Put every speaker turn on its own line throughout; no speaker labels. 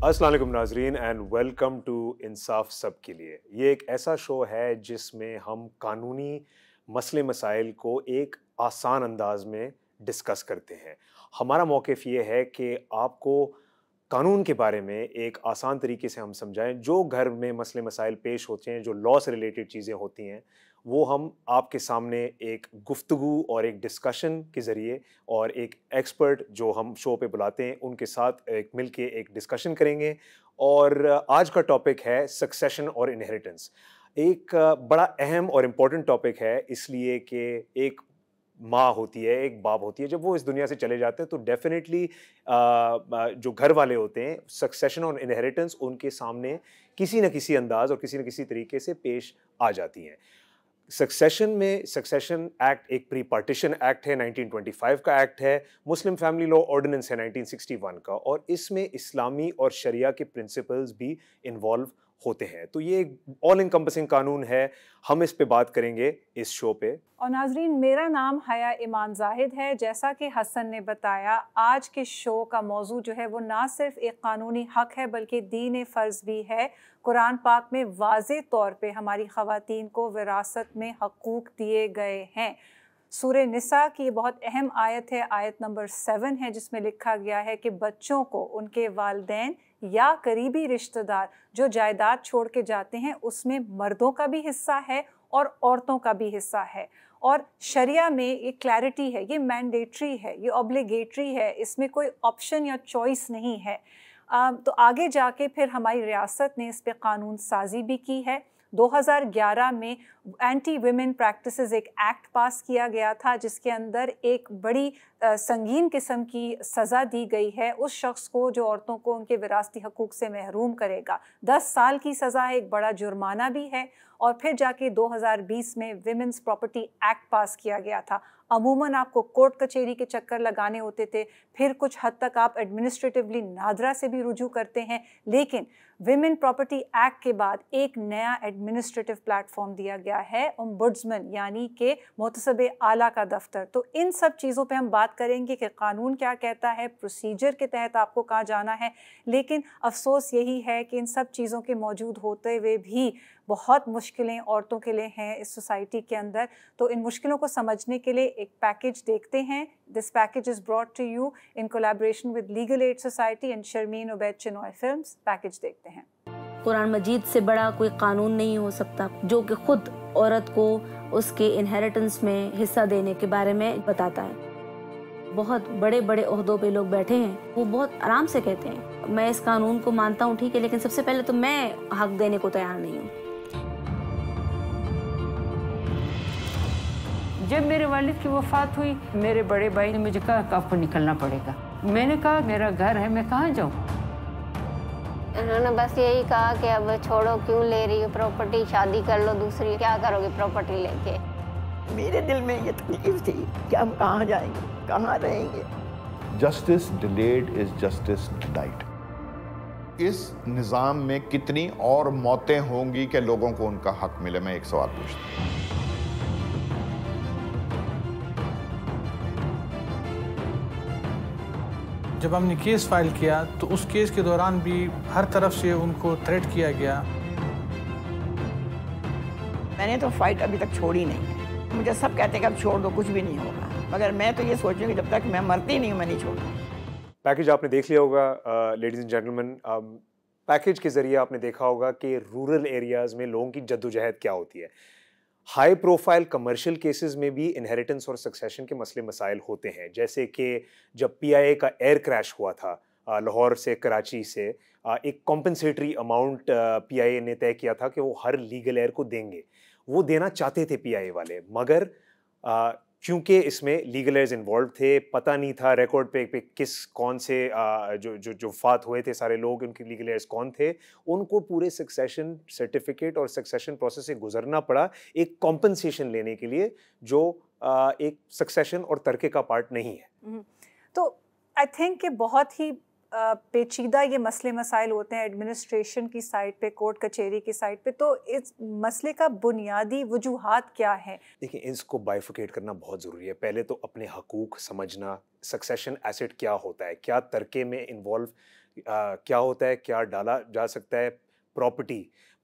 अस्सलाम वालेकुम नाजरीन एंड वेलकम टू इंसाफ सब के लिए। ये एक ऐसा शो है जिसमें हम कानूनी मसले मसाइल को एक आसान अंदाज में डिस्कस करते हैं। हमारा मौक़िफ़ ये है कि आपको कानून के बारे में एक आसान तरीके से हम समझाएं। जो घर में मसले मसाइल पेश होते हैं, जो लॉ से रिलेटेड चीज़ें होती हैं, वो हम आपके सामने एक गुफ्तगू और एक डिस्कशन के ज़रिए और एक एक्सपर्ट जो हम शो पे बुलाते हैं उनके साथ एक मिल के एक डिस्कशन करेंगे। और आज का टॉपिक है सक्सेशन और इनहेरिटेंस। एक बड़ा अहम और इम्पोर्टेंट टॉपिक है, इसलिए कि एक माँ होती है, एक बाप होती है, जब वो इस दुनिया से चले जाते हैं तो डेफिनेटली जो घर वाले होते हैं, सक्सेशन और इनहेरिटेंस उनके सामने किसी न किसी अंदाज और किसी न किसी तरीके से पेश आ जाती हैं। सक्सेशन एक्ट एक प्री पार्टीशन एक्ट है, 1925 का एक्ट है। मुस्लिम फैमिली लॉ ऑर्डिनेंस है 1961 का, और इसमें इस्लामी और शरिया के प्रिंसिपल्स भी इन्वॉल्व होते हैं। तो ये एक ऑल इनकम्पसिंग कानून है। हम इस पे बात करेंगे इस शो पे।
और नाजरीन, मेरा नाम हया ईमान जाहिद है। जैसा कि हसन ने बताया, आज के शो का मौजू जो है वो ना सिर्फ एक कानूनी हक है बल्कि दीन फ़र्ज़ भी है। कुरान पाक में वाज़े तौर पे हमारी ख़वातीन को विरासत में हकूक़ दिए गए हैं। सूरह निसा की बहुत अहम आयत है, आयत नंबर 7 है, जिसमें लिखा गया है कि बच्चों को उनके वालिदैन या करीबी रिश्तेदार जो जायदाद छोड़ के जाते हैं उसमें मर्दों का भी हिस्सा है और औरतों का भी हिस्सा है। और शरिया में ये क्लैरिटी है, ये मैंडेटरी है, ये ऑब्लिगेटरी है, इसमें कोई ऑप्शन या चॉइस नहीं है। तो आगे जाके फिर हमारी रियासत ने इस पे कानून साजी भी की है। 2011 में एंटी विमेन प्रैक्टिसेस एक एक्ट पास किया गया था, जिसके अंदर एक बड़ी संगीन किस्म की सज़ा दी गई है उस शख्स को जो औरतों को उनके विरासती हकूक़ से महरूम करेगा। 10 साल की सज़ा है, एक बड़ा जुर्माना भी है। और फिर जाके 2020 में विमेंस प्रॉपर्टी एक्ट पास किया गया था। अमूमन आपको कोर्ट कचहरी के चक्कर लगाने होते थे, फिर कुछ हद तक आप एडमिनिस्ट्रेटिवली नादरा से भी रुजू करते हैं, लेकिन विमेन प्रॉपर्टी एक्ट के बाद एक नया एडमिनिस्ट्रेटिव प्लेटफॉर्म दिया गया है, ओम्बुड्समैन यानी कि मोहतसब आला का दफ्तर। तो इन सब चीज़ों पे हम बात करेंगे कि कानून क्या कहता है, प्रोसीजर के तहत आपको कहाँ जाना है। लेकिन अफसोस यही है कि इन सब चीज़ों के मौजूद होते हुए भी बहुत मुश्किलें औरतों के लिए हैं इस सोसाइटी के अंदर। तो इन मुश्किलों को समझने के लिए एक पैकेज देखते हैं। This package is brought to you in collaboration with legal aid society and Sharmeen Obaid Chinoy films. Package देखते हैं।
कुरान मजीद से बड़ा कोई कानून नहीं हो सकता जो कि खुद औरत को उसके इनहेरिटेंस में हिस्सा देने के बारे में बताता है। बहुत बड़े बड़े ओहदों पे लोग बैठे हैं, वो बहुत आराम से कहते हैं मैं इस कानून को मानता हूँ, ठीक है, लेकिन सबसे पहले तो मैं हक देने को तैयार नहीं हूँ।
जब मेरे वालिद की वफ़ात हुई, मेरे बड़े भाई ने मुझे कहा कि आपको निकलना पड़ेगा। मैंने कहा मेरा घर है, मैं कहाँ जाऊँ।
उन्होंने बस यही कहा कि अब छोड़ो, क्यों ले रही हो प्रॉपर्टी, शादी कर लो दूसरी, क्या करोगे प्रॉपर्टी लेके।
मेरे दिल में ये तकलीफ थी कि हम कहाँ जाएंगे, कहाँ रहेंगे।
Justice delayed is justice denied. इस निज़ाम में कितनी और मौतें होंगी कि लोगों को उनका हक मिले? मैं एक सवाल पूछता हूँ।
जब हमने केस फाइल किया तो उस केस के दौरान भी हर तरफ से उनको थ्रेट किया गया।
मैंने तो फाइट अभी तक छोड़ी नहीं है। मुझे सब कहते हैं कि अब छोड़ दो, कुछ भी नहीं होगा, मगर मैं तो ये सोच रही हूँ कि जब तक मैं मरती नहीं हूँ मैं नहीं छोड़ूंगी।
पैकेज आपने देख लिया होगा लेडीज़ एंड जेंटलमैन। पैकेज के ज़रिए आपने देखा होगा कि रूरल एरियाज़ में लोगों की जद्दोजहद क्या होती है। हाई प्रोफाइल कमर्शियल केसेस में भी इनहेरिटेंस और सक्सेशन के मसले मसाइल होते हैं। जैसे कि जब PIA का एयर क्रैश हुआ था लाहौर से कराची से, एक कॉम्पनसेटरी अमाउंट PIA ने तय किया था कि वो हर लीगल एयर को देंगे। वो देना चाहते थे PIA वाले, मगर क्योंकि इसमें लीगल एयर्स इन्वॉल्व थे, पता नहीं था रिकॉर्ड पे किस कौन से जो फात हुए थे सारे लोग, उनके लीगल एयर्स कौन थे, उनको पूरे सक्सेशन सर्टिफिकेट और सक्सेशन प्रोसेस से गुजरना पड़ा एक कॉम्पनसेशन लेने के लिए, जो एक सक्सेशन और तर्के का पार्ट नहीं है।
तो आई थिंक कि बहुत ही पेचीदा ये मसले मसाइल होते हैं एडमिनिस्ट्रेशन की साइड पे, कोर्ट कचहरी की साइड पे। तो इस मसले का बुनियादी वजूहात क्या है?
देखिए, इसको बाइफिकेट करना बहुत ज़रूरी है। पहले तो अपने हकूक़ समझना, सक्सेशन एसेट क्या होता है, क्या तर्के में इन्वॉल्व क्या होता है, क्या डाला जा सकता है।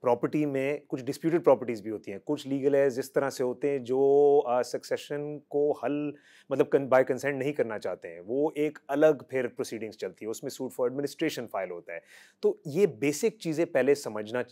प्रॉपर्टी में कुछ डिस्प्यूटेड प्रॉपर्टीज़ भी होती हैं, कुछ लीगल एज इस तरह से होते हैं जो सक्सेशन को हल मतलब बाय कंसेंट नहीं करना चाहते हैं, वो एक अलग फिर प्रोसीडिंग्स चलती है, उसमें सूट फॉर एडमिनिस्ट्रेशन फाइल होता है। तो ये बेसिक चीज़ें पहले समझना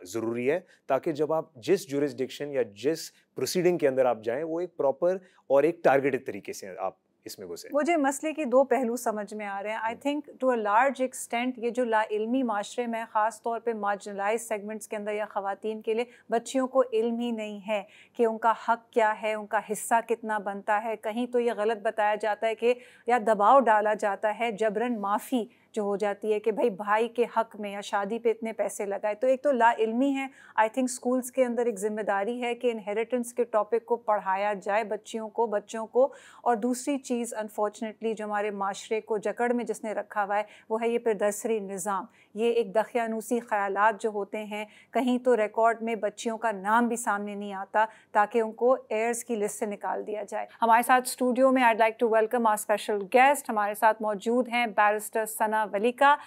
ज़रूरी है, ताकि जब आप जिस जुरिस्डिक्शन या जिस प्रोसीडिंग के अंदर आप जाएं वो एक प्रॉपर और एक टारगेटेड तरीके से आप इसमें घुसे।
मुझे मसले के दो पहलू समझ में आ रहे हैं। I think to a large extent ये जो लाइल्मी माशरे में ख़ास तौर पे मार्जिनलाइज सेगमेंट्स के अंदर या ख़वातीन के लिए बच्चियों को इल्म ही नहीं है कि उनका हक़ क्या है, उनका हिस्सा कितना बनता है। कहीं तो ये गलत बताया जाता है कि या दबाव डाला जाता है, जबरन माफ़ी जो हो जाती है कि भाई के हक़ में या शादी पे इतने पैसे लगाए। तो एक तो लाइल्मी है। आई थिंक स्कूल्स के अंदर एक ज़िम्मेदारी है कि इनहेरिटेंस के टॉपिक को पढ़ाया जाए बच्चों को। और दूसरी चीज़ अनफॉर्चुनेटली जो हमारे माशरे को जकड़ में जिसने रखा हुआ है वो है ये पिरदस्तरी निज़ाम। ये एक दखियानूसी ख़यालात जो होते हैं, कहीं तो रिकॉर्ड में बच्चियों का नाम भी सामने नहीं आता ताकि उनको एयर्स की लिस्ट से निकाल दिया जाए। हमारे साथ स्टूडियो में I'd like to welcome our special guest। हमारे साथ मौजूद हैं बैरिस्टर सना वली का।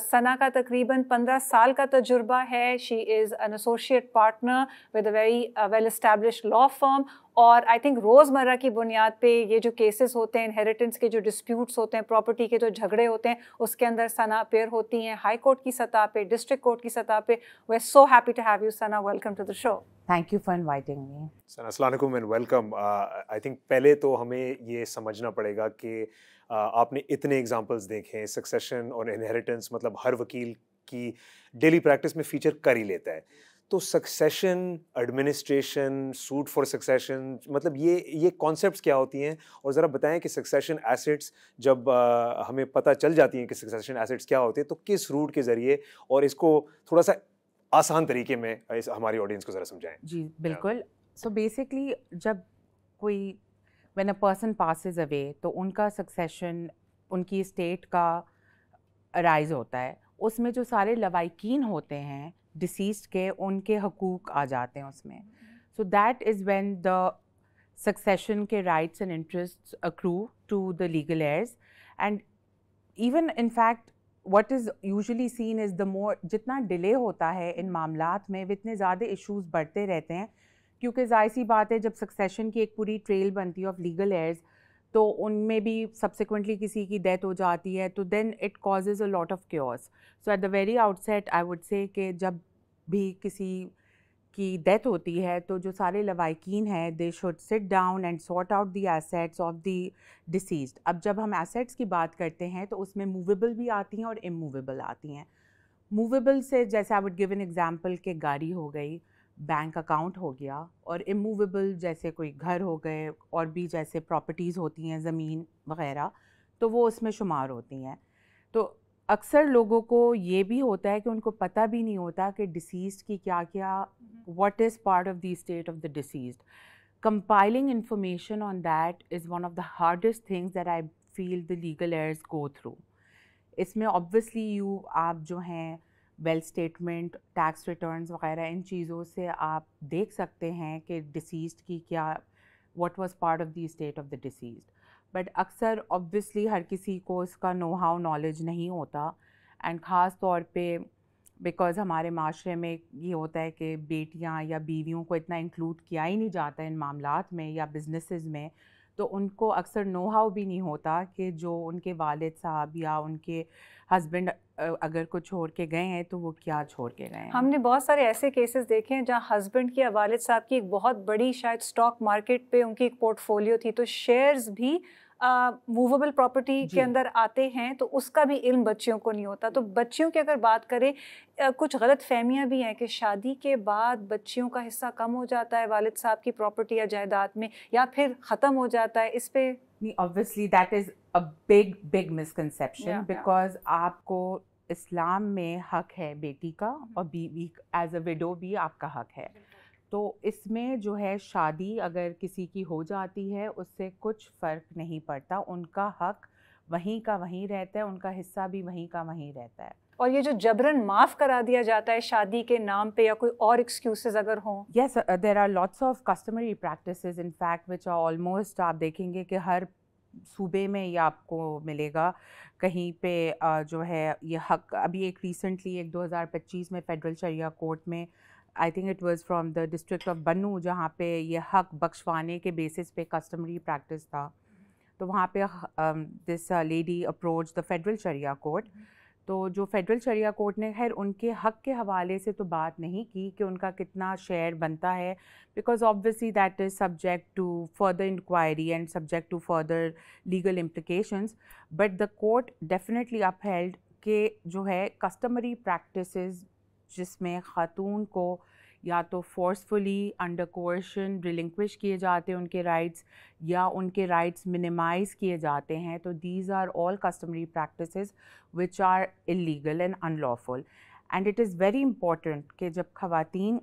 सना का तकरीबन 15 साल का तजुर्बा है। She is an associate partner with a very well established law firm. और आई थिंक रोज़मर्रा की बुनियाद पे ये जो केसेस होते हैं, इनहेरिटेंस के जो डिस्प्यूट्स होते हैं, प्रॉपर्टी के जो झगड़े होते हैं, उसके अंदर सना अपेयर होती हैं हाई कोर्ट की सतह पे, डिस्ट्रिक्ट कोर्ट की सतह पे। We are so happy to have you Sana, welcome to the show.
Thank you for inviting me.
Sana अस्सलाम वालेकुम एंड वेलकम। आई थिंक पहले तो हमें ये समझना पड़ेगा कि आपने इतने एग्जांपल्स देखे हैं सक्सेशन और इनहेरिटेंस, मतलब हर वकील की डेली प्रैक्टिस में फीचर कर ही लेता है। तो succession, administration, suit for succession, मतलब ये कॉन्सेप्ट्स क्या होती हैं, और ज़रा बताएं कि सक्सेशन एसेट्स जब हमें पता चल जाती हैं कि सक्सेशन एसेट्स क्या होते हैं तो किस रूट के ज़रिए, और इसको थोड़ा सा आसान तरीके में हमारी ऑडियंस को ज़रा समझाएं।
जी बिल्कुल। सो बेसिकली जब कोई when a person passes away तो उनका सक्सेशन उनकी स्टेट का अराइज होता है। उसमें जो सारे लवाइकीन होते हैं डिसीज्ड के, उनके हकूक़ आ जाते हैं उसमें। So that is when the succession के rights and interests accrue to the legal heirs. And even in fact what is usually seen is the more जितना डिले होता है इन मामलात में इतने ज़्यादा इश्यूज़ बढ़ते रहते हैं, क्योंकि ज़ाहिर सी बात है जब सक्सेशन की एक पूरी ट्रेल बनती है ऑफ लीगल एयर्स तो उनमें भी सब्सिक्वेंटली किसी की डेथ हो जाती है, तो then it causes a lot of chaos. So at the very outset I would say कि जब भी किसी की डेथ होती है तो जो सारे लवाइकीन हैं they should sit down and sort out the assets of the deceased. अब जब हम एसेट्स की बात करते हैं तो उसमें मूवेबल भी आती हैं और इमूवेबल आती हैं। मूवेबल से जैसे I would give an example कि गाड़ी हो गई, बैंक अकाउंट हो गया, और इमूवेबल जैसे कोई घर हो गए और भी जैसे प्रॉपर्टीज़ होती हैं ज़मीन वग़ैरह, तो वो उसमें शुमार होती हैं। तो अक्सर लोगों को ये भी होता है कि उनको पता भी नहीं होता कि डिसीज्ड की क्या क्या what is part of the state of the deceased. Compiling information on that is one of the hardest things that I feel the legal heirs go through. इसमें ऑब्वियसली आप जो हैं वेल स्टेटमेंट, टैक्स रिटर्न्स वगैरह इन चीज़ों से आप देख सकते हैं कि डिसीज्ड की क्या what was part of the state of the deceased. But अक्सर ऑब्वियसली हर किसी को इसका नो हाउ नॉलेज नहीं होता, एंड ख़ास तौर पे बिकॉज़ हमारे माशरे में ये होता है कि बेटियां या बीवियों को इतना इंक्लूड किया ही नहीं जाता इन मामलात में या बिजनेसेस में, तो उनको अक्सर नो हाउ भी नहीं होता कि जो उनके वालिद साहब या उनके हस्बैंड अगर कुछ छोड़ के गए हैं तो वो क्या छोड़ के गए हैं।
हमने बहुत सारे ऐसे केसेस देखे हैं जहाँ हस्बैंड की या वालिद साहब की एक बहुत बड़ी शायद स्टॉक मार्केट पे उनकी एक पोर्टफोलियो थी, तो शेयर्स भी मूवेबल प्रॉपर्टी के अंदर आते हैं, तो उसका भी इल्म बच्चियों को नहीं होता। तो बच्चियों की अगर बात करें, कुछ गलत फहमियाँ भी हैं कि शादी के बाद बच्चियों का हिस्सा कम हो जाता है वालिद साहब की प्रॉपर्टी या जायदाद में, या फिर ख़त्म हो जाता है। इस पे
obviously that is a big misconception, because आपको इस्लाम में हक है बेटी का, और बीवी एज अ विडो भी आपका हक है। तो इसमें जो है शादी अगर किसी की हो जाती है उससे कुछ फ़र्क नहीं पड़ता, उनका हक वहीं का वहीं रहता है, उनका हिस्सा भी वहीं का वहीं रहता है।
और ये जो जबरन माफ़ करा दिया जाता है शादी के नाम पे या कोई और एक्सक्यूजेस अगर हों,
yes there are lots of customary practices in fact which are almost, आप देखेंगे कि हर صوبے میں یہ آپ کو ملے گا کہیں پہ جو ہے یہ حق. ابھی ایک ریسنٹلی ایک 2025 میں فیڈرل شریعہ کورٹ میں I think it was from the district of بنو, جہاں پہ یہ حق بخشوانے کے بیسس پہ کسٹمری پریکٹس تھا. تو وہاں پہ this lady approach the federal Shariah court. تو جو فیڈرل شریعہ کورٹ نے خیر ان کے حق کے حوالے سے تو بات نہیں کی کہ ان کا کتنا شیئر بنتا ہے, because obviously that is subject to further inquiry and subject to further legal implications. But the court definitely upheld کہ جو ہے کسٹمری پریکٹسز جس میں خاتون کو یا تو فورسفلی انڈر کوئرشن ریلنکوش کیے جاتے ہیں ان کے رائٹس, یا ان کے رائٹس منیمائز کیے جاتے ہیں, تو these are all customary practices which are illegal and unlawful. And it is very important کہ جب خواتین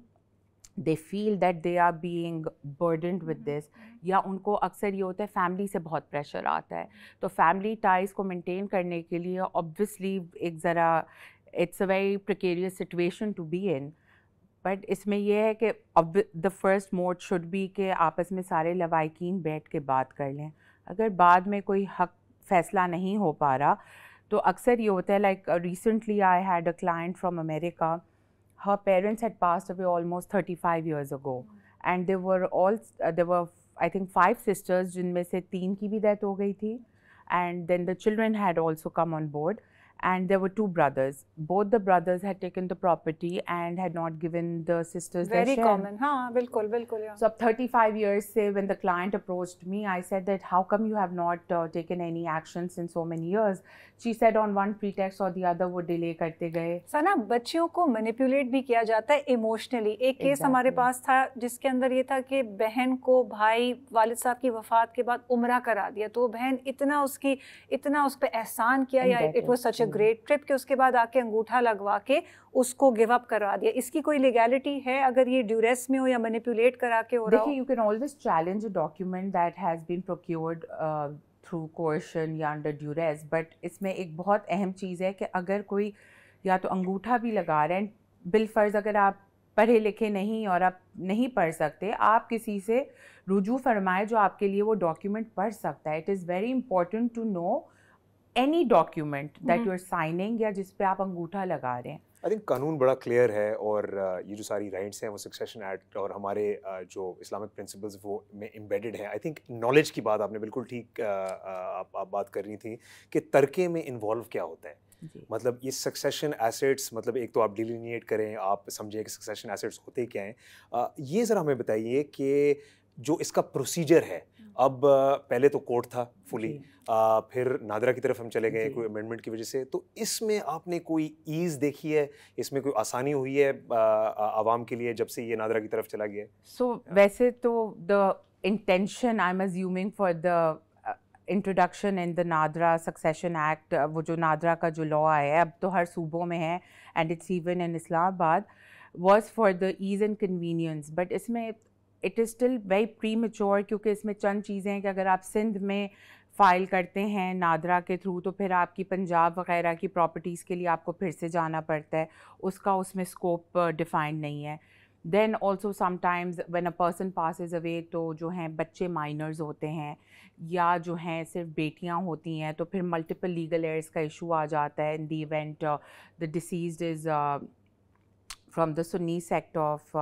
they feel that they are being burdened with this, یا ان کو اکثر یہ ہوتا ہے فیملی سے بہت پریشر آتا ہے, تو فیملی ٹائز کو مینٹین کرنے کے لیے obviously ایک ذرا it's a very precarious situation to be in. But اس میں یہ ہے کہ the first mode should be کہ آپس میں سارے لوائقین بیٹھ کے بات کر لیں. اگر بعد میں کوئی حق فیصلہ نہیں ہو پا رہا تو اکثر یہ ہوتا ہے like recently I had a client from America, her parents had passed away almost 35 years ago and they were I think 5 sisters جن میں سے 3 کی بھی ڈیتھ ہو گئی تھی, and then the children had also come on board and there were 2 brothers. Both the brothers had taken the property and had not given the sisters their share.
Very common. हाँ बिल्कुल बिल्कुल.
So 35 years से when the client approached me, I said that how come you have not taken any actions in so many years? She said on one pretext or the other وہ delay کرتے گئے.
سنا بچیوں کو manipulate بھی کیا جاتا ہے ایموشنلی. ایک کیس ہمارے پاس تھا جس کے اندر یہ تھا کہ بہن کو بھائی والد صاحب کی وفات کے بعد عمرہ کرا دیا, تو بہن اتنا اس پہ احسان کیا, یا it was such a great trip کہ اس کے بعد آ کے انگوٹھا لگوا کے اس کو گیو اپ کروا دیا. اس کی کوئی لیگیلٹی ہے اگر یہ ڈیوریس میں ہو یا مینیپولیٹ کرا کے ہو رہا ہو؟
دیکھیے, you can always challenge a document that has been procured through coercion یا انڈر ڈیوریس, بٹ اس میں ایک بہت اہم چیز ہے کہ اگر کوئی یا تو انگوٹھا بھی لگا رہے ہیں, بالفرض اگر آپ پڑھے لکھے نہیں اور آپ نہیں پڑھ سکتے, آپ کسی سے رجوع فرمائے جو آپ کے لیے وہ ڈاکیومنٹ پڑھ سکتا ہے. It is very important to know any document that you're signing یا جس پہ آپ انگوٹھا لگا رہے ہیں.
I think قانون بڑا کلیئر ہے, اور یہ جو ساری رائٹس ہیں وہ سکسیشن ایکٹ اور ہمارے جو اسلامک پرنسپلز وہ میں امبیڈڈ ہیں. آئی تھنک نالج کی بات آپ نے بالکل ٹھیک آپ بات کر رہی تھیں کہ ترکے میں انوالو کیا ہوتا ہے. مطلب یہ سکسیشن ایسیٹس, مطلب ایک تو آپ ڈیلینیٹ کریں, آپ سمجھیں کہ سکسیشن ایسیٹس ہوتے کیا ہیں. یہ ذرا ہمیں بتائیے کہ جو اس کا پروسیجر ہے, اب پہلے تو کورٹ تھا فلی, پھر نادرا کی طرف ہم چلے گئے کوئی امینڈمنٹ کی وجہ سے, تو اس میں آپ نے کوئی ایز دیکھی ہے, اس میں کوئی آسانی ہوئی ہے عوام کے لیے جب سے یہ نادرا کی طرف چلا گیا ہے؟
سو ویسے تو the intention I am assuming for the introduction in the NADRA succession act, وہ جو نادرا کا جو لا ہے اب تو ہر صوبوں میں ہے and it's even in Islamabad, was for the ease and convenience. But اس میں اٹ از اسٹل ویری پری میچور, کیونکہ اس میں چند چیزیں ہیں کہ اگر آپ سندھ میں فائل کرتے ہیں نادرا کے تھرو تو پھر آپ کی پنجاب وغیرہ کی پراپرٹیز کے لیے آپ کو پھر سے جانا پڑتا ہے, اس کا اس میں اسکوپ ڈیفائنڈ نہیں ہے. Then also sometimes when a person passes away, تو جو ہیں بچے مائنرز ہوتے ہیں یا جو ہیں صرف بیٹیاں ہوتی ہیں, تو پھر ملٹیپل لیگل ایئرس کا ایشو آ جاتا ہے in the event the deceased is from the Sunni sect of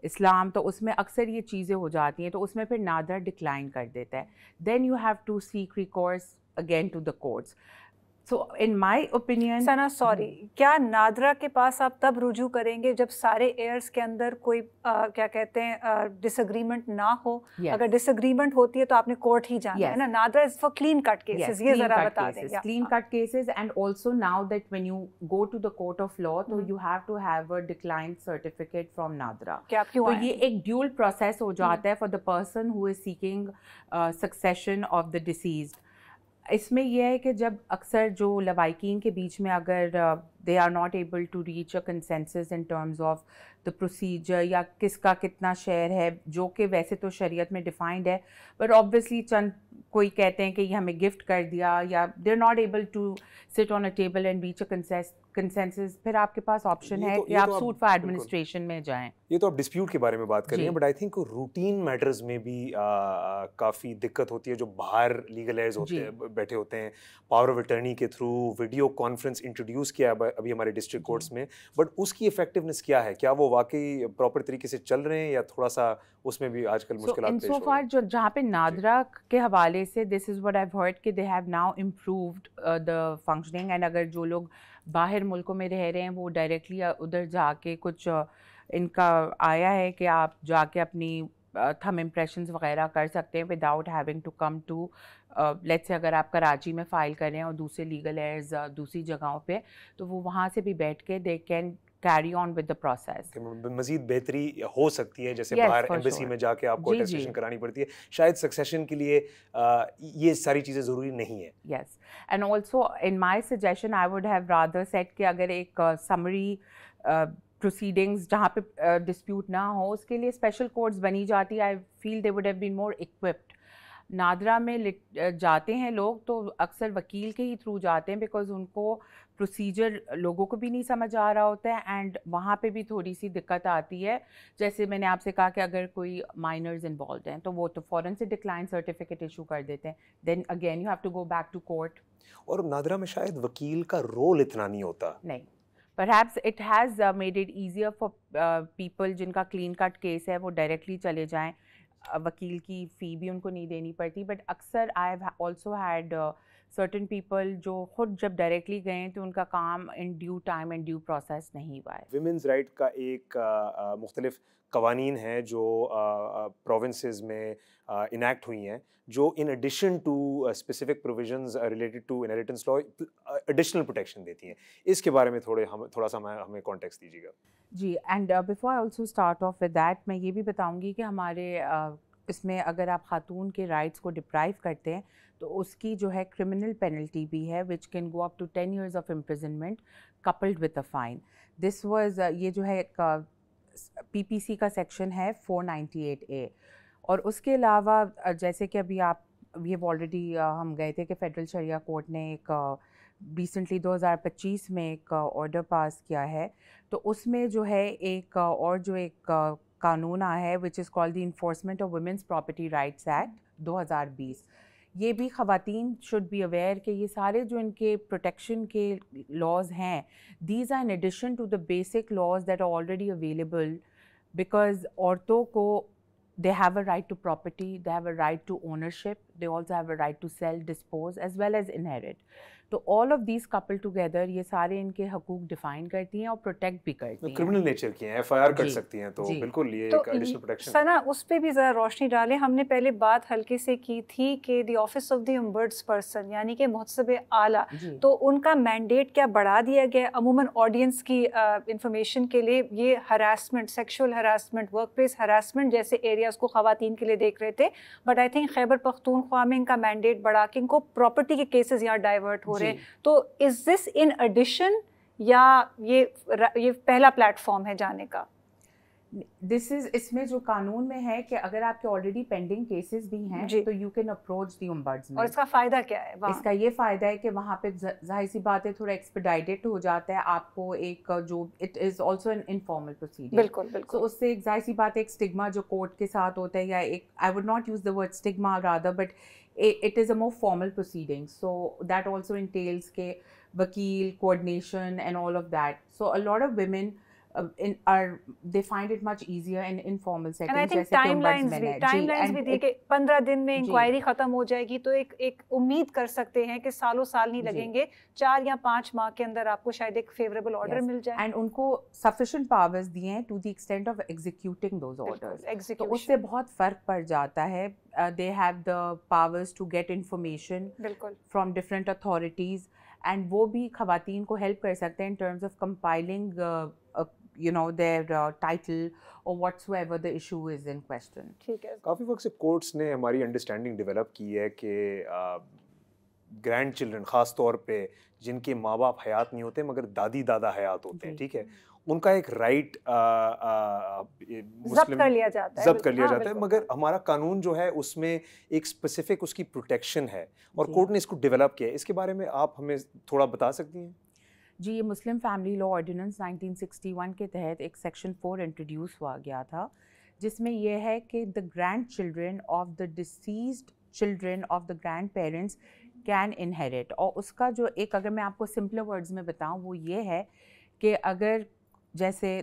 Islam, تو اس میں اکثر یہ چیزیں ہو جاتی ہیں, تو اس میں پھر نادرا ڈکلائن کر دیتا ہے. Then you have to seek recourse again to the courts. So in my opinion
Sana sorry, کیا نادرا کے پاس آپ تب رجوع کریں گے جب سارے ایئرس کے اندر کوئی کیا کہتے ہیں ڈس اگریمنٹ نہ ہو؟ اگر ڈس اگریمنٹ ہوتی ہے تو آپ نے کورٹ ہی جانا ہے نا. NADRA is for clean cut cases, یہ ذرا بتا دیں.
Clean cut cases, and also now that when you go to the court of law تو you have to have a decline certificate from NADRA. تو یہ ایک ڈیول پروسیس ہو جاتا ہے for the person who is seeking succession of the deceased. اس میں یہ ہے کہ جب اکثر جو لوائقین کے بیچ میں اگر they are not able to reach a consensus in terms of the procedure या किसका कितना शेयर है, जो कि वैसे तो शरीयत में डिफाइंड है, but obviously चंद कोई कहते हैं कि ये हमें गिफ्ट कर दिया, या they're not able to sit on a table and reach a consensus, फिर आपके पास ऑप्शन है कि आप सूट फॉर एडमिनिस्ट्रेशन में जाएं.
ये तो आप डिस्प्यूट के बारे में बात कर रही हैं, but I think routine matters में भी काफ़ी दिक्कत होती है. जो बाहर लीगल एयर्स होते हैं, बैठे होते हैं, पावर ऑफ अटर्नी के थ्रू वीडियो कॉन्फ्रेंस इंट्रोड्यूस किया अभी हमारे डिस्ट्रिक्ट कोर्ट्स में, बट उसकी इफेक्टिवनेस क्या है? क्या वो वाकई प्रॉपर तरीके से चल रहे हैं या थोड़ा सा उसमें भी आजकल मुश्किलात पेश हो रही हैं?
जो जहाँ पे नादरा के हवाले से this is what I have heard कि they have now improved the functioning, and अगर जो लोग बाहर मुल्कों में रह रहे हैं वो डायरेक्टली उधर जाके कुछ इनका आया है कि आप जाके अपनी थंब इम्प्रेशंस वगैरह कर सकते हैं without having to come to let's say अगर आप कराची में फ़ाइल कर रहे हैं और दूसरे लीगल एयर्स दूसरी जगहों पे, तो वो वहाँ से भी बैठ के they can carry on with the process.
मजीद बेहतरी हो सकती है, जैसे बाहर एम्बेसी में जाके आपको अटेस्टेशन करानी पड़ती है, शायद सक्सेशन के लिए ये सारी चीज़ें ज़रूरी नहीं है.
Yes, and also in my suggestion I would have rather set कि अगर एक समरी प्रोसीडिंग्स जहाँ पे डिस्प्यूट ना हो, उसके लिए स्पेशल कोर्ट्स बनी जाती. I feel they would have been more equipped. NADRA में जाते हैं लोग तो अक्सर वकील के ही थ्रू जाते हैं, बिकॉज उनको प्रोसीजर लोगों को भी नहीं समझ आ रहा होता है, एंड वहाँ पे भी थोड़ी सी दिक्कत आती है. जैसे मैंने आपसे कहा कि अगर कोई माइनर्स इन्वॉल्व हैं तो वो तो फ़ौरन से डिक्लाइन सर्टिफिकेट इशू कर देते हैं, then again you have to go back to court.
और नादरा में शायद वकील का रोल इतना नहीं होता.
नहीं, perhaps it has made it easier for people जिनका क्लीन कट केस है वो डायरेक्टली चले जाएँ, वकील की फ़ी भी उनको नहीं देनी पड़ती. बट अक्सर I have also had certain people जो खुद जब डायरेक्टली गए तो उनका काम in due time and due process नहीं हुआ है.
विमेंस राइट का एक मुख्तलिफ कवानीन हैं जो प्रोविंसेस में इनैक्ट हुई हैं, जो in addition to specific provisions related to inheritance law additional protection देती हैं. इसके बारे में थोड़ा सा हमें कॉन्टेक्स्ट दीजिएगा.
जी, and before I also start off with that, मैं ये भी बताऊंगी कि हमारे इसमें अगर आप खातून के राइट्स को डिप्राइव करते हैं तो उसकी जो है क्रिमिनल पेनल्टी भी है, which can go up to 10 years of imprisonment coupled with a fine. This was ये जो है PPC का सेक्शन है 498A. और उसके अलावा जैसे कि अभी आप वी हैव ऑलरेडी हम गए थे कि फेडरल शरिया कोर्ट ने एक रिसेंटली 2025 में एक ऑर्डर पास किया है, तो उसमें जो है एक और जो एक कानून आया है which is called the enforcement of women's property rights act 2020. ये भी ख़वातीन शुड बी अवेयर कि ये सारे जो इनके प्रोटेक्शन के लॉज हैं, these are in addition to the basic laws that are already available, because औरतों को they have a right to property, they have a right to ownership, they also have a right to sell, dispose as well as inherit. तो all of these coupled together ये सारे इनके हकूक define करती हैं और प्रोटेक्ट भी करती हैं.
क्रिमिनल नेचर की हैं, FIR कर सकती हैं, तो बिल्कुल ये एक एडिशनल प्रोटेक्शन.
सना, उस पे भी ज़रा रोशनी डालें. हमने पहले बात हल्के से की थी कि the office of the ombudsperson यानी कि मुहतसब आला, तो उनका मैंडेट क्या बढ़ा दिया गया अमूमन ऑडियंस की इंफॉर्मेशन के लिए? ये harassment, sexual harassment, work place harassment जैसे एरियाज़ को ख़वातीन के लिए देख रहे थे, but I think Khyber Pakhtunkhwa में इनका मैंडेट बढ़ा के इनको प्रॉपर्टी के केसेस यहाँ डाइवर्ट हो रहे हैं. तो इज दिस इन एडिशन या ये पहला प्लेटफॉर्म है जाने का?
दिस इज इसमें जो कानून में है कि अगर आपके ऑलरेडी पेंडिंग केसेस भी हैं तो you can approach the ombudsman.
और इसका फ़ायदा क्या है?
इसका ये फ़ायदा है कि वहाँ पे जाहिर सी बात है थोड़ा एक्सपेडाइटेड हो जाता है. आपको एक जो it is also an informal proceeding.
बिल्कुल बिल्कुल.
तो उससे एक जाहिर सी बात है एक स्टिग्मा जो कोर्ट के साथ होता है, या एक I would not use the word stigma rather, but it is a more formal proceeding, so that also entails ke vakil coordination and all of that. So a lot of women they find it much easier in informal settings.
And I think timelines भी दी कि 15 दिन में inquiry खत्म हो जाएगी, तो एक उम्मीद कर सकते हैं कि सालों साल नहीं लगेंगे, 4 या 5 माह के अंदर आपको शायद एक फेवरेबल ऑर्डर मिल जाए.
एंड उनको सफिशिएंट पावर्स दिए हैं to the extent of executing those orders. तो उससे बहुत फ़र्क पड़ जाता है. They have the powers to get information from different authorities, and वो भी ख़वातीन को help कर सकते हैं in terms of compiling their title or whatsoever the issue is in question.
ठीक है.
काफ़ी वक्त से कोर्ट्स ने हमारी अंडरस्टैंडिंग डेवलप की है कि گرینڈ چلڈرن خاص طور پہ جن کے ماں باپ حیات نہیں ہوتے مگر دادی دادا حیات ہوتے ہیں, ٹھیک ہے, ان کا ایک رائٹ
ضبط کر لیا جاتا
ہے, مگر ہمارا قانون جو ہے اس میں ایک اسپیسیفک اس کی پروٹیکشن ہے اور کورٹ نے اس کو ڈیولپ کیا ہے. اس کے بارے میں آپ ہمیں تھوڑا بتا سکتی ہیں؟
جی, یہ مسلم فیملی لا آرڈیننس 1961 کے تحت ایک سیکشن 4 انٹروڈیوس ہوا گیا تھا, جس میں یہ ہے کہ the grandchildren of the deceased children of the grandparents can inherit. اور اس کا جو ایک, اگر میں آپ کو سمپلر ورڈز میں بتاؤں, وہ یہ ہے کہ اگر جیسے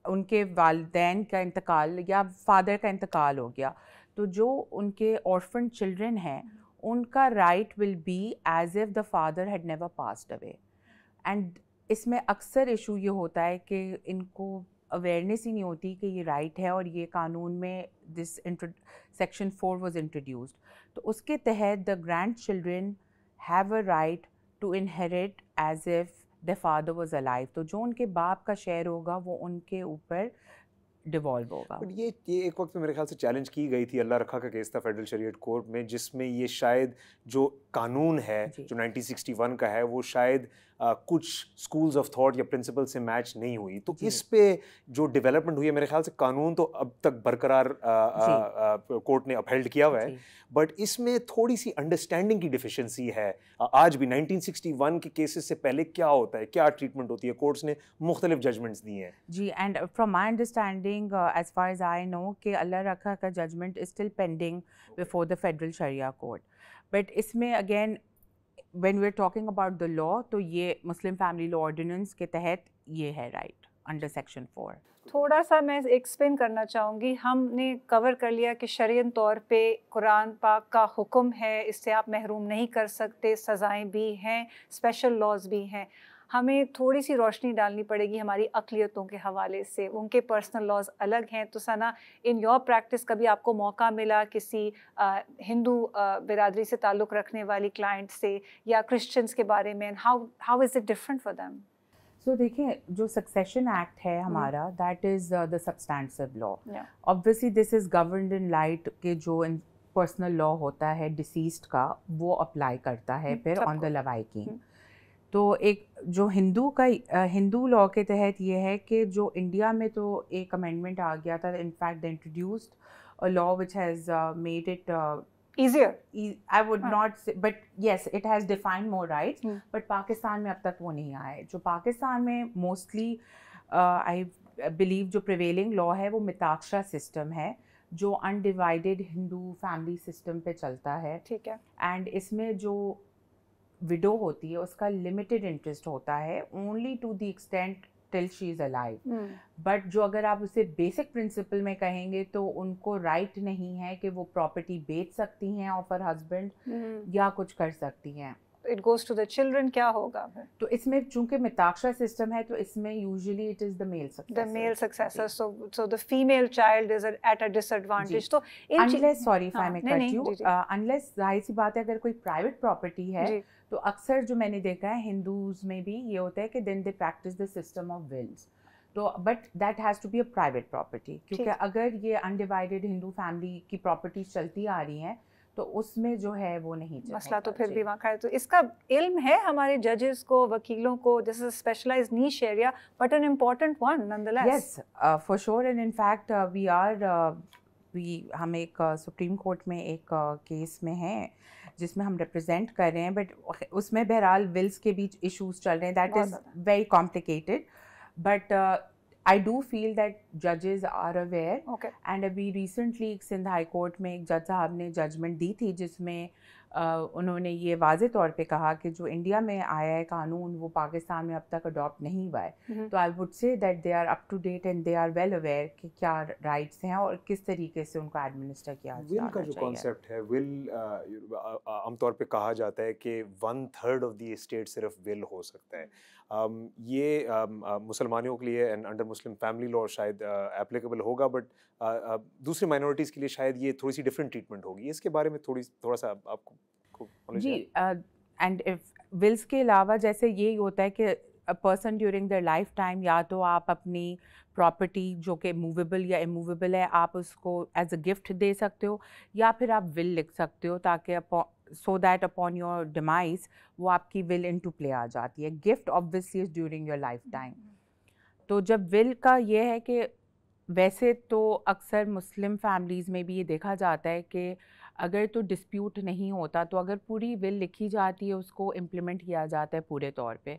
ان کے والدین کا انتقال یا فادر کا انتقال ہو گیا, تو جو ان کے orphan چلڈرن ہیں ان کا right will be as if the father had never passed away. And اس میں اکثر ایشو یہ ہوتا ہے کہ ان کو اویئرنیس ہی نہیں ہوتی کہ یہ رائٹ ہے, اور یہ قانون میں دس سیکشن 4 واز انٹروڈیوسڈ. تو اس کے تحت the grandchildren have a right to inherit as if the father was alive. تو جو ان کے باپ کا شیئر ہوگا وہ ان کے اوپر ڈیوالو ہوگا.
بٹ یہ ایک وقت میرے خیال سے چیلنج کی گئی تھی, اللہ رکھا کا کیس تھا فیڈرل شریعت کورٹ میں, جس میں یہ شاید جو قانون ہے جو 1961 کا ہے وہ شاید کچھ اسکولز آف تھاٹ یا پرنسپل سے میچ نہیں ہوئی. تو اس پہ جو ڈیولپمنٹ ہوئی ہے, میرے خیال سے قانون تو اب تک برقرار کورٹ نے اپہیلڈ کیا ہوا ہے, بٹ اس میں تھوڑی سی انڈرسٹینڈنگ کی ڈیفیشنسی ہے آج بھی. 1961 کے کیسز سے پہلے کیا ہوتا ہے, کیا ٹریٹمنٹ ہوتی ہے, کورٹس نے مختلف ججمنٹس دی ہیں.
جی, and from my understanding as far as I know کہ اللہ رکھا کا judgment is still pending before the federal Shariah court. But اس میں again when we are talking about the law, تو یہ مسلم فیملی لا آرڈیننس کے تحت یہ ہے رائٹ انڈر سیکشن 4.
تھوڑا سا میں ایکسپلین کرنا چاہوں گی. ہم نے کور کر لیا کہ شرعن طور پہ قرآن پاک کا حکم ہے, اس سے آپ محروم نہیں کر سکتے, سزائیں بھی ہیں, اسپیشل لاز بھی ہیں. ہمیں تھوڑی سی روشنی ڈالنی پڑے گی ہماری اقلیتوں کے حوالے سے, ان کے پرسنل لاز الگ ہیں. تو ثنا, ان یور پریکٹس کبھی آپ کو موقع ملا کسی ہندو برادری سے تعلق رکھنے والی کلائنٹ سے یا کرسچنس کے بارے میں, how is it different for them?
So دیکھیں, جو سکسیشن ایکٹ ہے ہمارا, that is the substantive law. Obviously this is governed in light کہ جو پرسنل لا ہوتا ہے ڈیسیزڈ کا وہ اپلائی کرتا ہے پھر آن دا لوائکینگ. تو ایک جو ہندو لاء کے تحت یہ ہے کہ جو انڈیا میں تو ایک امینڈمنٹ آ گیا تھا, in fact they introduced a law which has made it
easier.
I would not say, but yes, it has defined more rights. But Pakistan میں اب تک وہ نہیں آئے. جو پاکستان میں موسٹلی I believe جو prevailing law ہے وہ متاکشا سسٹم ہے, جو undivided ہندو فیملی سسٹم پہ چلتا ہے.
ٹھیک ہے.
اینڈ اس میں جو وڈو ہوتی ہے اس کا لمیٹڈ انٹرسٹ ہوتا ہے, only to the extent till she is alive. But جو اگر آپ اسے بیسک پرنسپل میں کہیں گے تو ان کو رائٹ نہیں ہے کہ وہ پراپرٹی بیچ سکتی ہیں آف ہر ہسبینڈ یا کچھ کر سکتی ہیں.
It goes to the children, کیا ہوگا پھر؟
تو اس میں چونکہ متاکشا سسٹم ہے تو اس میں usually it is the male
successor, so the female child is at a disadvantage. تو
unless, sorry if I may cut you, unless ظاہر سی بات ہے اگر کوئی پرائیویٹ پراپرٹی ہے تو اکثر جو میں نے دیکھا ہے ہندوز میں بھی یہ ہوتا ہے کہ then they practice the system of wills. تو but that has to be a private property, کیونکہ اگر یہ انڈیوائڈیڈ ہندو فیملی کی پراپرٹیز چلتی آ رہی ہیں تو اس میں جو ہے وہ نہیں
مسئلہ تو پھر بھی وہاں کھڑا ہے. تو اس کا علم ہے ہمارے ججز کو, وکیلوں کو, this is a specialised niche area but an important one nonetheless.
Yes for sure, and in fact ہم ایک سپریم کورٹ میں ایک کیس میں ہیں جس میں ہم ریپرزینٹ کر رہے ہیں, بٹ اس میں بہرحال ولز کے بیچ ایشوز چل رہے ہیں. That is very complicated, but I do feel that judges are aware.
Okay.
And ابھی ریسنٹلی سندھ ہائی کورٹ میں ایک جج صاحب نے ججمنٹ دی تھی جس میں انہوں نے یہ واضح طور پہ کہا کہ جو انڈیا میں آیا ہے قانون وہ پاکستان میں اب تک اڈاپٹ نہیں ہوا ہے. تو I would say that they are up to date and they are well aware کہ کیا رائٹس ہیں اور کس طریقے سے ان کو ایڈمنسٹر کیا جانا چاہیے.
ول کا جو کانسیپٹ ہے, ول عام طور پہ کہا جاتا ہے کہ 1/3 آف دی اسٹیٹ صرف ول ہو سکتا ہے. یہ مسلمانوں کے لیے انڈر مسلم فیملی لا شاید اپلیکیبل ہوگا, بٹ دوسری مائنورٹیز کے لیے شاید یہ تھوڑی سی ڈفرینٹ ٹریٹمنٹ ہوگی. اس کے بارے میں تھوڑا سا آپ کو
جی. اینڈ ولس کے علاوہ جیسے یہی ہوتا ہے کہ person during their life time या तो आप अपनी प्रॉपर्टी जो कि मूवेबल या इमूवेबल है आप उसको एज अ गिफ्ट दे सकते हो, या फिर आप विल लिख सकते हो ताकि so that upon your demise वो आपकी विल इनटू प्ले आ जाती है. Gift obviously is during your life time. तो जब विल का ये है कि वैसे तो अक्सर मुस्लिम फैमिलीज़ में भी ये देखा जाता है कि अगर तो डिस्प्यूट नहीं होता तो अगर पूरी विल लिखी जाती है उसको इम्प्लीमेंट किया जाता है पूरे तौर पे.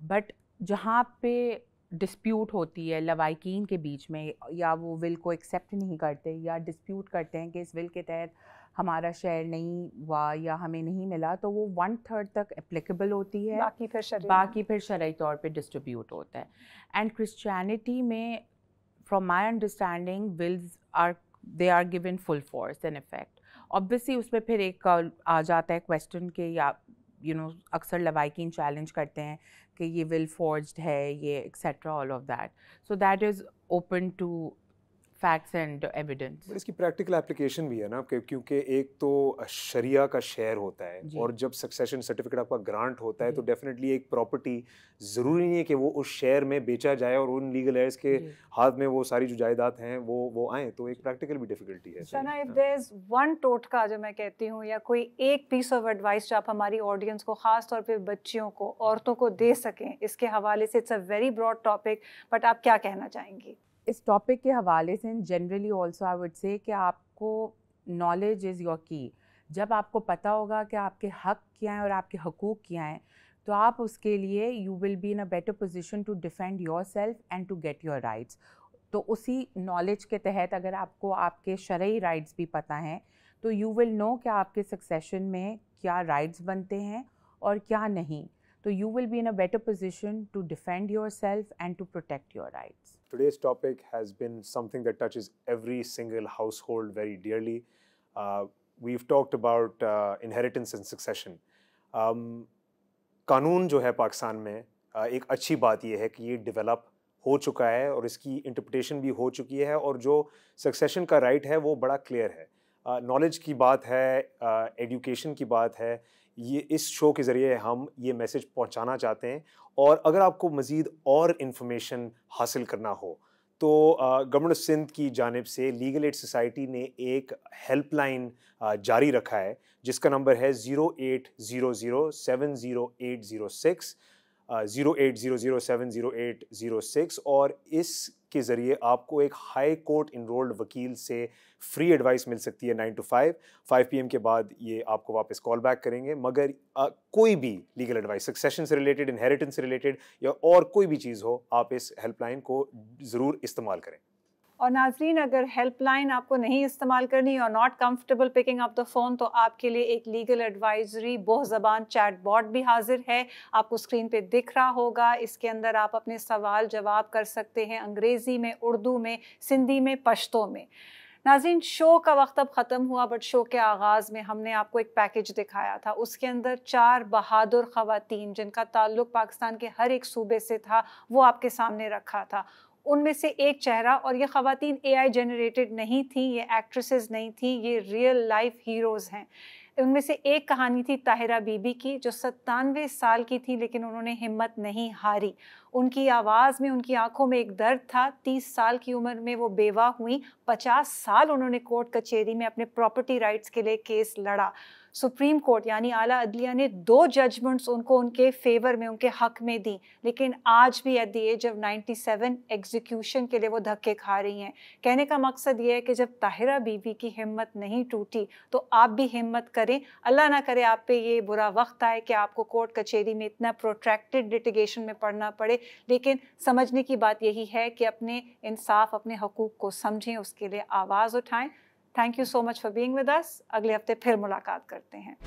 बट जहाँ पे डिस्प्यूट होती है लवाइकीन के बीच में, या वो विल को एक्सेप्ट नहीं करते या डिस्प्यूट करते हैं कि इस विल के तहत हमारा शेयर नहीं हुआ या हमें नहीं मिला, तो वो 1/3 तक एप्लीकेबल होती है, बाकी फिर शरई तौर पे डिस्ट्रीब्यूट होता है. एंड क्रिश्चियनिटी में from my understanding wills they are given full force and effect. Obviously उसमें फिर एक आ जाता है क्वेश्चन के, या अक्सर लवाइकीन चैलेंज करते हैं कि ये विल फोर्ज्ड है, ये etcetera all of that. So that is open to facts and evidence.
But इसकी प्रैक्टिकल एप्लीकेशन भी है ना, क्योंकि एक तो शरिया का शेयर होता है और जब सक्सेशन सर्टिफिकेट आपका ग्रांट होता है तो डेफिनेटली एक प्रॉपर्टी ज़रूरी नहीं है कि वो उस शेयर में बेचा जाए और उन लीगल एयर्स के हाथ में वो सारी जो जायदाद हैं वो आए, तो एक प्रैक्टिकल भी डिफिकल्टी है.
शना, इफ देयर इज वन टोटका जो मैं कहती हूँ या कोई एक पीस ऑफ एडवाइस जो आप हमारी ऑडियंस को, ख़ास तौर पे बच्चियों को, औरतों को दे सकें इसके हवाले से, it's a very broad topic, but आप क्या कहना चाहेंगी
इस टॉपिक के हवाले से? Generally also I would say कि आपको नॉलेज इज़ योर की. जब आपको पता होगा कि आपके हक़ क्या हैं और आपके हकूक़ क्या हैं, तो आप उसके लिए you will be in a better position to defend yourself and to get your rights. तो उसी नॉलेज के तहत अगर आपको आपके शरई राइट्स भी पता हैं तो यू विल नो कि आपके सक्सेशन में क्या राइट्स बनते हैं और क्या नहीं. तो you will be in a better position to defend yourself and to protect your rights.
Today's topic has been something that touches every single household very dearly. We've talked about inheritance and succession. कानून जो है पाकिस्तान में एक अच्छी बात ये है कि ये डेवलप हो चुका है और इसकी इंटरप्रिटेशन भी हो चुकी है, और जो सक्सेशन का राइट है वो बड़ा क्लियर है. नॉलेज की बात है, एजुकेशन की बात है, ये इस शो के ज़रिए हम ये मैसेज पहुंचाना चाहते हैं. और अगर आपको मज़ीद और इन्फॉर्मेशन हासिल करना हो तो गवर्नमेंट सिंध की जानिब से लीगल एड सोसाइटी ने एक हेल्पलाइन जारी रखा है जिसका नंबर है 0800708006 0800708006, और इसके ज़रिए आपको एक हाई कोर्ट इनरोल्ड वकील से फ्री एडवाइस मिल सकती है 9 to 5 PM के बाद ये आपको वापस कॉल बैक करेंगे. मगर कोई भी लीगल एडवाइस सक्सेशन से रिलेटेड, इनहेरिटेंस से रिलेटेड या और कोई भी चीज़ हो, आप इस हेल्पलाइन को ज़रूर इस्तेमाल करें.
और नाजरीन, अगर हेल्पलाइन आपको नहीं इस्तेमाल करनी और not comfortable picking up the phone, तो आपके लिए एक लीगल एडवाइजरी बहु ज़बान चैट बॉट भी हाजिर है. आपको स्क्रीन पे दिख रहा होगा. इसके अंदर आप अपने सवाल जवाब कर सकते हैं अंग्रेज़ी में, उर्दू में, सिंधी में, पश्तो में. नाज़रीन, शो का वक्त अब ख़त्म हुआ, बट शो के आगाज़ में हमने आपको एक पैकेज दिखाया था. उसके अंदर 4 बहादुर ख़वातीन जिनका ताल्लुक़ पाकिस्तान के हर एक सूबे से था वो आपके सामने रखा था. उनमें से एक चेहरा, और ये ख़वातीन AI जनरेटेड नहीं थी, ये एक्ट्रेसेस नहीं थी, ये रियल लाइफ हीरोज़ हैं. उनमें से एक कहानी थी ताहिरा बीबी की, जो 97 साल की थी लेकिन उन्होंने हिम्मत नहीं हारी. उनकी आवाज़ में, उनकी आंखों में एक दर्द था. 30 साल की उम्र में वो बेवा हुई. 50 साल उन्होंने कोर्ट कचहरी में अपने प्रॉपर्टी राइट्स के लिए केस लड़ा. सुप्रीम कोर्ट यानी आला अदलिया ने 2 जजमेंट्स उनको उनके फेवर में, उनके हक में दी, लेकिन आज भी at the age of 97 execution के लिए वो धक्के खा रही हैं. कहने का मकसद ये है कि जब ताहिरा बीवी की हिम्मत नहीं टूटी तो आप भी हिम्मत करें. अल्लाह ना करे आप पे ये बुरा वक्त आए कि आपको कोर्ट कचहरी में इतना प्रोट्रैक्टेड लिटिगेशन में पड़ना पड़े, लेकिन समझने की बात यही है कि अपने इंसाफ, अपने हकूक़ को समझें, उसके लिए आवाज़ उठाएं. Thank you so much for being with us. अगले हफ्ते फिर मुलाकात करते हैं.